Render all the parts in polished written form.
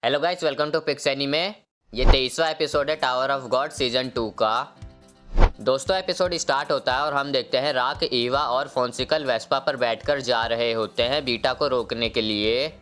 Hello guys, welcome to Pix anime. ये 23वां episode है टावर ऑफ गॉड सीजन 2 का। दोस्तों, एपिसोड स्टार्ट होता है और हम देखते हैं राक, ईवा और फोन्सिकल वेस्पा पर बैठकर जा रहे होते हैं बीटा को रोकने के लिए।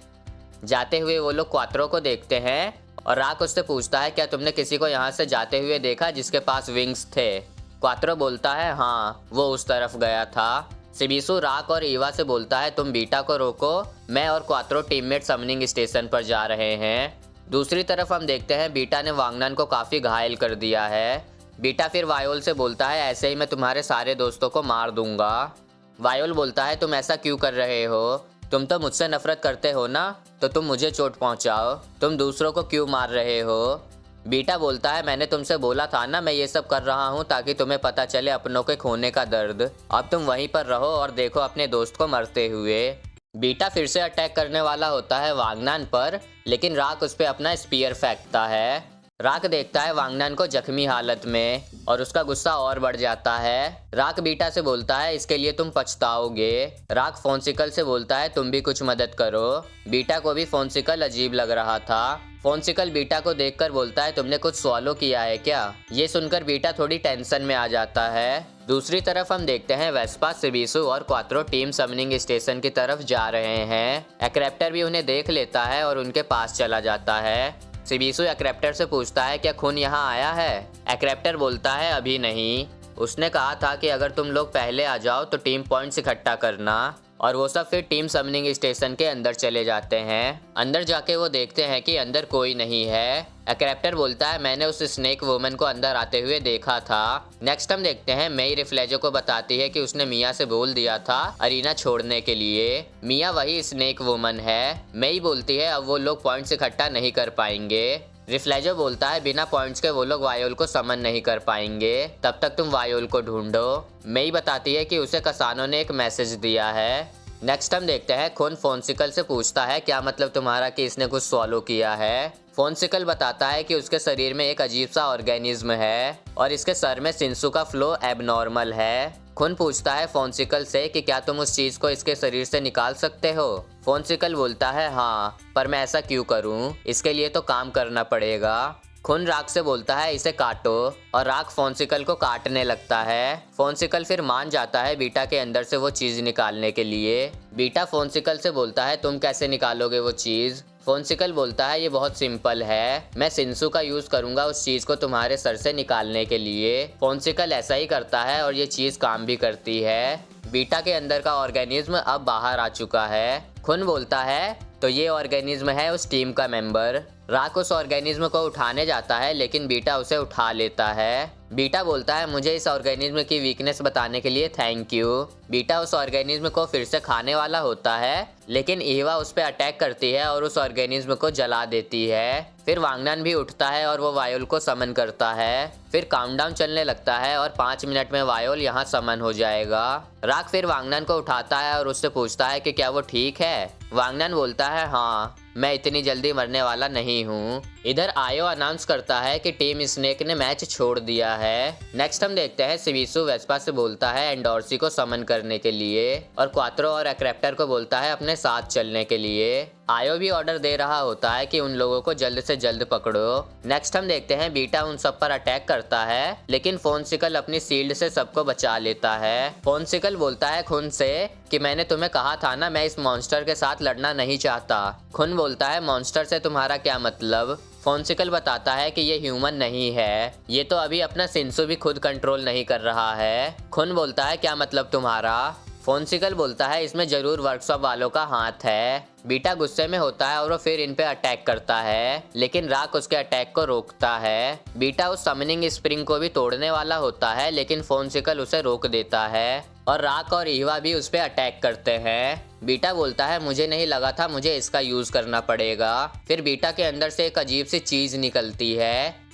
जाते हुए वो लोग क्वात्रो को देखते हैं और राक उससे पूछता है, क्या तुमने किसी को यहाँ से जाते हुए देखा जिसके पास विंग्स थे? क्वात्रो बोलता है, हाँ, वो उस तरफ गया था। सिबिसु राक और ईवा से बोलता है, तुम बीटा को रोको, मैं और क्वात्रो टीममेट समनिंग स्टेशन पर जा रहे हैं। दूसरी तरफ हम देखते हैं बीटा ने वांगनान को काफ़ी घायल कर दिया है। बीटा फिर वायोल से बोलता है, ऐसे ही मैं तुम्हारे सारे दोस्तों को मार दूंगा। वायोल बोलता है, तुम ऐसा क्यों कर रहे हो? तुम तो मुझसे नफरत करते हो ना, तो तुम मुझे चोट पहुंचाओ। तुम दूसरों को क्यों मार रहे हो? बीटा बोलता है, मैंने तुमसे बोला था ना, मैं ये सब कर रहा हूँ ताकि तुम्हें पता चले अपनों के खोने का दर्द। अब तुम वहीं पर रहो और देखो अपने दोस्त को मरते हुए। बीटा फिर से अटैक करने वाला होता है वांगनान पर, लेकिन राक उस पर अपना स्पीयर फेंकता है। राक देखता है वांगनान को जख्मी हालत में और उसका गुस्सा और बढ़ जाता है। राक बीटा से बोलता है, इसके लिए तुम पछताओगे। राक फोन्सिकल से बोलता है, तुम भी कुछ मदद करो। बीटा को भी फोन्सिकल अजीब लग रहा था। फोन्सिकल बीटा को देखकर बोलता है, तुमने कुछ स्वॉलो किया है क्या? ये सुनकर बीटा थोड़ी टेंशन में आ जाता है। दूसरी तरफ हम देखते हैं वेस्पा, सिबिसु और क्वात्रो टीम समनिंग स्टेशन की तरफ जा रहे हैं। एक्रेप्टर भी उन्हें देख लेता है और उनके पास चला जाता है। सिबिसु एक्रेप्टर से पूछता है, क्या खून यहाँ आया है? एक्रेप्टर बोलता है, अभी नहीं। उसने कहा था कि अगर तुम लोग पहले आ जाओ तो टीम पॉइंट्स इकट्ठा करना। और वो सब फिर टीम समनिंग स्टेशन के अंदर चले जाते हैं। अंदर जाके वो देखते हैं कि अंदर कोई नहीं है। एक्रेप्टर बोलता है, मैंने उस स्नेक वुमन को अंदर आते हुए देखा था। नेक्स्ट हम देखते हैं मेई रिफ्लेजो को बताती है कि उसने मिया से बोल दिया था अरीना छोड़ने के लिए। मिया वही स्नेक वुमन है। मेई बोलती है, अब वो लोग पॉइंट्स इकट्ठा नहीं कर पाएंगे। रिफ्लेजो बोलता है, बिना पॉइंट्स के वो लोग वायोल को समन नहीं कर पाएंगे, तब तक तुम वायोल को ढूंढो। मेई बताती है कि उसे कसानो ने एक मैसेज दिया है। नेक्स्ट हम देखते हैं खून फोन्सिकल से पूछता है, क्या मतलब तुम्हारा कि इसने कुछ सॉलो किया है? फोन्सिकल बताता है कि उसके शरीर में एक अजीब सा ऑर्गेनिज्म है और इसके सर में सिंसु का फ्लो एबनॉर्मल है। खून पूछता है फोन्सिकल से कि क्या तुम उस चीज को इसके शरीर से निकाल सकते हो? फोन्सिकल बोलता है, हाँ, पर मैं ऐसा क्यों करूं? इसके लिए तो काम करना पड़ेगा। खून राक से बोलता है, इसे काटो, और राक फोन्सिकल को काटने लगता है। फोन्सिकल फिर मान जाता है बीटा के अंदर से वो चीज निकालने के लिए। बीटा फोन्सिकल से बोलता है, तुम कैसे निकालोगे वो चीज? फोन्सिकल बोलता है, ये बहुत सिंपल है, मैं सिंसु का यूज करूंगा उस चीज को तुम्हारे सर से निकालने के लिए। फोन्सिकल ऐसा ही करता है और ये चीज काम भी करती है। बीटा के अंदर का ऑर्गेनिज्म अब बाहर आ चुका है। खून बोलता है, तो ये ऑर्गेनिज्म है उस टीम का मेंबर। राक उस ऑर्गेनिज्म को उठाने जाता है, लेकिन बीटा उसे उठा लेता है। बीटा बोलता है, मुझे इस ऑर्गेनिज्म की वीकनेस बताने के लिए थैंक यू। बीटा उस ऑर्गेनिज्म को फिर से खाने वाला होता है, लेकिन ईवा उस पर अटैक करती है और उस ऑर्गेनिज्म को जला देती है। फिर वांगनान भी उठता है और वो वायोल को समन करता है। फिर काउंटडाउन चलने लगता है और 5 मिनट में वायोल यहाँ समन हो जाएगा। राक फिर वांगनान को उठाता है और उससे पूछता है कि क्या वो ठीक है? वांगनान बोलता है, हाँ, मैं इतनी जल्दी मरने वाला नहीं हूँ। इधर आयो अनाउंस करता है कि टीम स्नेक ने मैच छोड़ दिया है। नेक्स्ट हम देखते हैं सिबिसु वेस्पा से बोलता है एंडोर्सी को समन करने के लिए, और क्वात्रो और एक्रेप्टर को बोलता है अपने साथ चलने के लिए। आयो भी ऑर्डर दे रहा होता है कि उन लोगों को जल्द से जल्द पकड़ो। नेक्स्ट हम देखते हैं बीटा उन सब पर अटैक करता है, लेकिन फोन्सिकल अपनी शील्ड से सबको बचा लेता है। फोन्सिकल बोलता है खून से कि मैंने तुम्हें कहा था ना, मैं इस मॉन्स्टर के साथ लड़ना नहीं चाहता। खून बोलता है, मॉन्स्टर से तुम्हारा क्या मतलब? फोन्सिकल बताता है कि ये ह्यूमन नहीं है, ये तो अभी अपना सिंसु भी खुद कंट्रोल नहीं कर रहा है। खून बोलता है, क्या मतलब तुम्हारा? फोन्सिकल बोलता है, इसमें जरूर वर्कशॉप वालों का हाथ है। बीटा गुस्से में होता है और वो फिर इन पे अटैक करता है, लेकिन राक उसके अटैक को रोकता है। बीटा उस समनिंग स्प्रिंग को भी तोड़ने वाला होता है, लेकिन फोन्सिकल उसे रोक देता है और राक और ईवा भी उस पे अटैक करते हैं। बीटा बोलता है, मुझे नहीं लगा था मुझे इसका यूज करना पड़ेगा। फिर बीटा के अंदर से एक अजीब सी चीज निकलती है।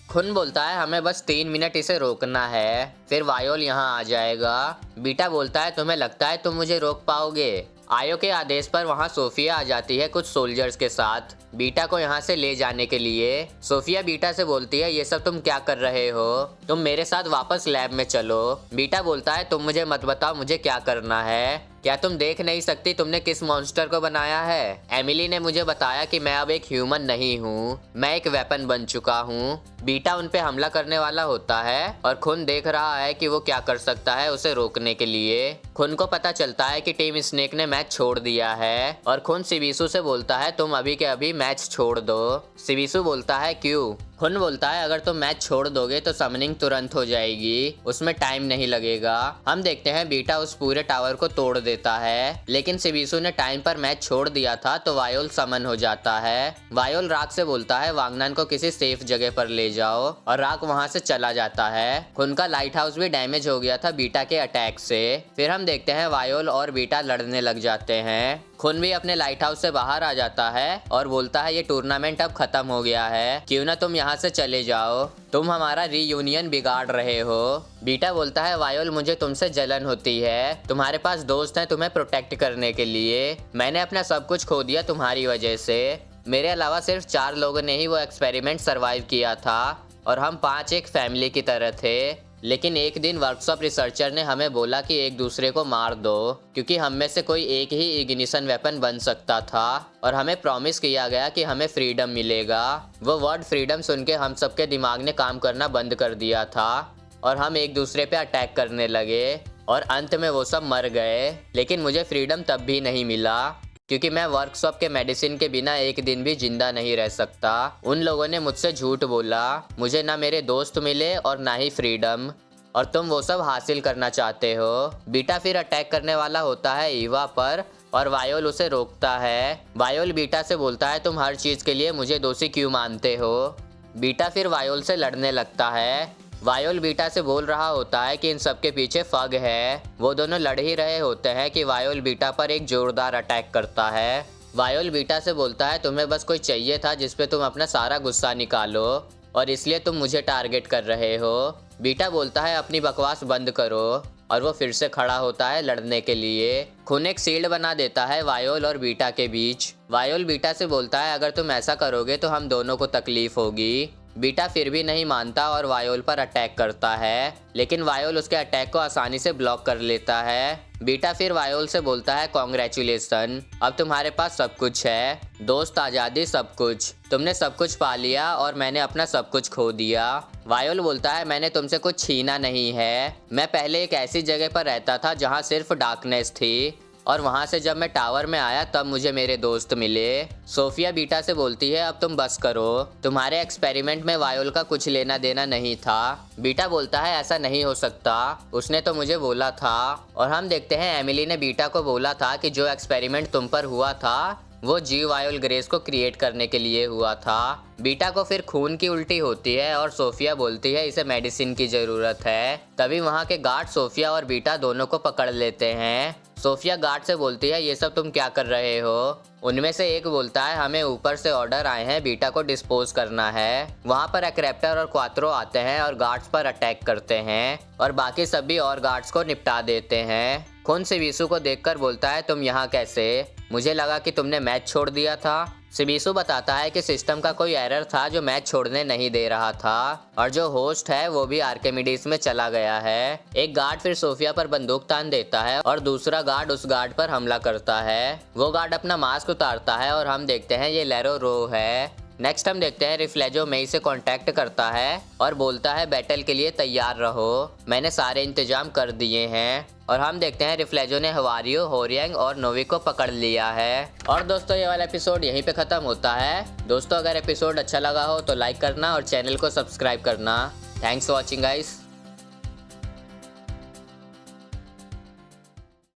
खून बोलता है, हमें बस 3 मिनट इसे रोकना है, फिर वायोल यहाँ आ जाएगा। बीटा बोलता है, तुम्हें लगता है तुम मुझे रोक पाओगे? आयो के आदेश पर वहाँ सोफिया आ जाती है कुछ सोल्जर्स के साथ बीटा को यहाँ से ले जाने के लिए। सोफिया बीटा से बोलती है, ये सब तुम क्या कर रहे हो? तुम मेरे साथ वापस लैब में चलो। बीटा बोलता है, तुम मुझे मत बताओ मुझे क्या करना है। क्या तुम देख नहीं सकती तुमने किस मॉन्स्टर को बनाया है? एमिली ने मुझे बताया कि मैं अब एक ह्यूमन नहीं हूँ, मैं एक वेपन बन चुका हूँ। बीटा उन पे हमला करने वाला होता है और खुन देख रहा है कि वो क्या कर सकता है उसे रोकने के लिए। खुन को पता चलता है कि टीम स्नेक ने मैच छोड़ दिया है और खुन सिबिसु से बोलता है तुम अभी के अभी मैच छोड़ दो। सिबिसु बोलता है क्यों? खुन बोलता है अगर तुम मैच छोड़ दोगे तो समनिंग तुरंत हो जाएगी, उसमें टाइम नहीं लगेगा। हम देखते हैं बीटा उस पूरे टावर को तोड़ देता है, लेकिन सिबिसु ने टाइम पर मैच छोड़ दिया था तो वायोल समन हो जाता है। वायोल राक से बोलता है वांगनान को किसी सेफ जगह पर ले जाओ और राक वहां से चला जाता है। खुन का लाइट हाउस भी डैमेज हो गया था बीटा के अटैक से। फिर हम देखते हैं वायोल और बीटा लड़ने लग जाते हैं। खुन भी अपने लाइट हाउस से बाहर आ जाता है और बोलता है ये टूर्नामेंट अब खत्म हो गया है, क्यों ना तुम यहाँ से चले जाओ, तुम हमारा रीयूनियन बिगाड़ रहे हो। बीटा बोलता है वायोल मुझे तुमसे जलन होती है, तुम्हारे पास दोस्त हैं तुम्हें प्रोटेक्ट करने के लिए, मैंने अपना सब कुछ खो दिया तुम्हारी वजह से। मेरे अलावा सिर्फ 4 लोगों ने ही वो एक्सपेरिमेंट सर्वाइव किया था और हम 5 एक फैमिली की तरह थे। लेकिन एक दिन वर्कशॉप रिसर्चर ने हमें बोला कि एक दूसरे को मार दो, क्योंकि हम में से कोई एक ही इग्निशन वेपन बन सकता था और हमें प्रॉमिस किया गया कि हमें फ्रीडम मिलेगा। वो वर्ड फ्रीडम सुन के हम सबके दिमाग ने काम करना बंद कर दिया था और हम एक दूसरे पे अटैक करने लगे और अंत में वो सब मर गए। लेकिन मुझे फ्रीडम तब भी नहीं मिला क्योंकि मैं वर्कशॉप के मेडिसिन के बिना एक दिन भी जिंदा नहीं रह सकता। उन लोगों ने मुझसे झूठ बोला, मुझे ना मेरे दोस्त मिले और ना ही फ्रीडम, और तुम वो सब हासिल करना चाहते हो। बीटा फिर अटैक करने वाला होता है ईवा पर और वायोल उसे रोकता है। वायोल बीटा से बोलता है तुम हर चीज़ के लिए मुझे दोषी क्यों मानते हो। बीटा फिर वायोल से लड़ने लगता है। वायोल बीटा से बोल रहा होता है कि इन सब के पीछे फग है। वो दोनों लड़ ही रहे होते हैं कि वायोल बीटा पर एक जोरदार अटैक करता है। वायोल बीटा से बोलता है तुम्हें बस कोई चाहिए था जिस पे तुम अपना सारा गुस्सा निकालो और इसलिए तुम मुझे टारगेट कर रहे हो। बीटा बोलता है अपनी बकवास बंद करो और वो फिर से खड़ा होता है लड़ने के लिए। खुन एक शील्ड बना देता है वायोल और बीटा के बीच। वायोल बीटा से बोलता है अगर तुम ऐसा करोगे तो हम दोनों को तकलीफ होगी। बीटा फिर भी नहीं मानता और वायोल पर अटैक करता है, लेकिन वायोल उसके अटैक को आसानी से ब्लॉक कर लेता है। बीटा फिर वायोल से बोलता है कॉन्ग्रेचुलेसन, अब तुम्हारे पास सब कुछ है, दोस्त, आज़ादी, सब कुछ, तुमने सब कुछ पा लिया और मैंने अपना सब कुछ खो दिया। वायोल बोलता है मैंने तुमसे कुछ छीना नहीं है, मैं पहले एक ऐसी जगह पर रहता था जहाँ सिर्फ डार्कनेस थी और वहाँ से जब मैं टावर में आया तब मुझे मेरे दोस्त मिले। सोफिया बीटा से बोलती है अब तुम बस करो, तुम्हारे एक्सपेरिमेंट में वायोल का कुछ लेना देना नहीं था। बीटा बोलता है ऐसा नहीं हो सकता, उसने तो मुझे बोला था। और हम देखते हैं एमिली ने बीटा को बोला था कि जो एक्सपेरिमेंट तुम पर हुआ था वो जी वायोल ग्रेस को क्रिएट करने के लिए हुआ था। बीटा को फिर खून की उल्टी होती है और सोफिया बोलती है इसे मेडिसिन की ज़रूरत है। तभी वहाँ के गार्ड सोफिया और बीटा दोनों को पकड़ लेते हैं। सोफिया गार्ड से बोलती है ये सब तुम क्या कर रहे हो। उनमें से एक बोलता है हमें ऊपर से ऑर्डर आए हैं, बीटा को डिस्पोज करना है। वहाँ पर एक्रेप्टर और क्वात्रो आते हैं और गार्ड्स पर अटैक करते हैं और बाकी सभी और गार्ड्स को निपटा देते हैं। खुन सिबिसु को देखकर बोलता है तुम यहाँ कैसे, मुझे लगा कि तुमने मैच छोड़ दिया था। सिबिसु बताता है कि सिस्टम का कोई एरर था जो मैच छोड़ने नहीं दे रहा था और जो होस्ट है वो भी आर्किमिडीज में चला गया है। एक गार्ड फिर सोफिया पर बंदूक तान देता है और दूसरा गार्ड उस गार्ड पर हमला करता है। वो गार्ड अपना मास्क उतारता है और हम देखते हैं ये लेरो रो है। नेक्स्ट हम देखते हैं रिफ्लेजो मेई से कांटेक्ट करता है और बोलता है बैटल के लिए तैयार रहो, मैंने सारे इंतजाम कर दिए हैं। और हम देखते हैं रिफ्लेजो ने हवारियो, होरियांग और नोवी को पकड़ लिया है। और दोस्तों ये वाला एपिसोड यहीं पे ख़त्म होता है। दोस्तों अगर एपिसोड अच्छा लगा हो तो लाइक करना और चैनल को सब्सक्राइब करना। Thanks for watching guys.